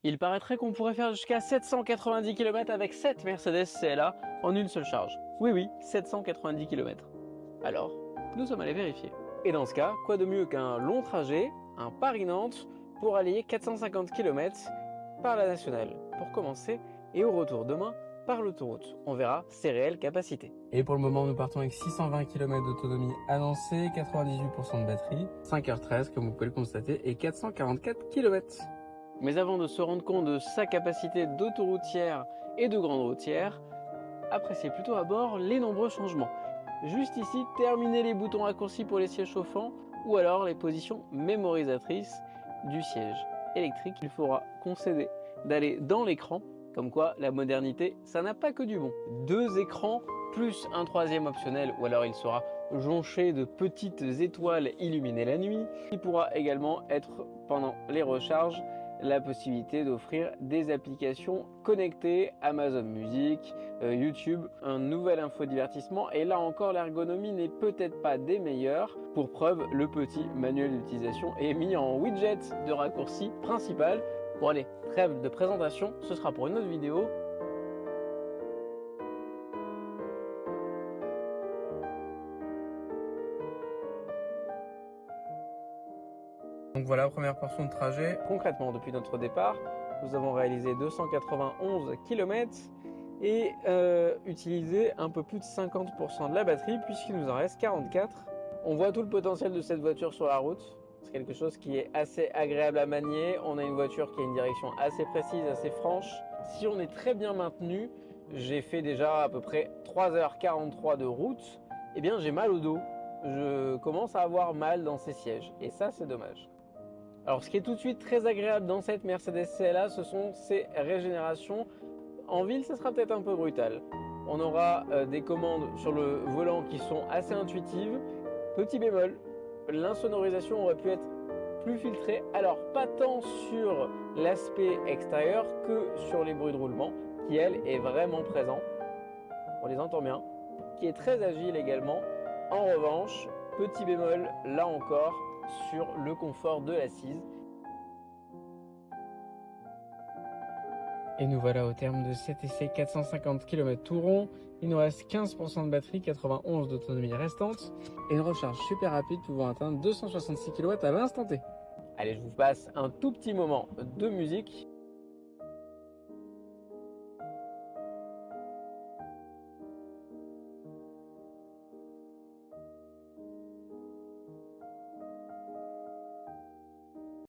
Il paraîtrait qu'on pourrait faire jusqu'à 790 km avec cette Mercedes CLA en une seule charge. Oui, oui, 790 km. Alors, nous sommes allés vérifier. Et dans ce cas, quoi de mieux qu'un long trajet, un Paris-Nantes, pour allier 450 km par la nationale, pour commencer, et au retour demain, par l'autoroute. On verra ses réelles capacités. Et pour le moment, nous partons avec 620 km d'autonomie annoncée, 98% de batterie, 5h13 comme vous pouvez le constater, et 444 km. Mais avant de se rendre compte de sa capacité d'autoroutière et de grande routière, appréciez plutôt à bord les nombreux changements. Juste ici, terminez les boutons raccourcis pour les sièges chauffants ou alors les positions mémorisatrices du siège électrique. Il faudra concéder d'aller dans l'écran, comme quoi la modernité, ça n'a pas que du bon. 2 écrans plus un 3e optionnel, ou alors il sera jonché de petites étoiles illuminées la nuit. Il pourra également être, pendant les recharges, la possibilité d'offrir des applications connectées, Amazon Music, YouTube, un nouvel infodivertissement, et là encore l'ergonomie n'est peut-être pas des meilleures. Pour preuve, le petit manuel d'utilisation est mis en widget de raccourci principal. Bon allez, trêve de présentation, ce sera pour une autre vidéo. Donc voilà, première portion de trajet. Concrètement, depuis notre départ, nous avons réalisé 291 km et utilisé un peu plus de 50% de la batterie puisqu'il nous en reste 44. On voit tout le potentiel de cette voiture sur la route. C'est quelque chose qui est assez agréable à manier. On a une voiture qui a une direction assez précise, assez franche. Si on est très bien maintenu, j'ai fait déjà à peu près 3h43 de route, eh bien j'ai mal au dos. Je commence à avoir mal dans ces sièges et ça c'est dommage. Alors ce qui est tout de suite très agréable dans cette Mercedes CLA, ce sont ses régénérations. En ville, ça sera peut-être un peu brutal. On aura des commandes sur le volant qui sont assez intuitives. Petit bémol, l'insonorisation aurait pu être plus filtrée. Alors pas tant sur l'aspect extérieur que sur les bruits de roulement, qui elle est vraiment présent. On les entend bien. Qui est très agile également. En revanche, petit bémol, là encore, sur le confort de l'assise. Et nous voilà au terme de cet essai, 450 km tout rond. Il nous reste 15% de batterie, 91 d'autonomie restante et une recharge super rapide pouvant atteindre 266 kW à l'instant T. Allez, je vous passe un tout petit moment de musique.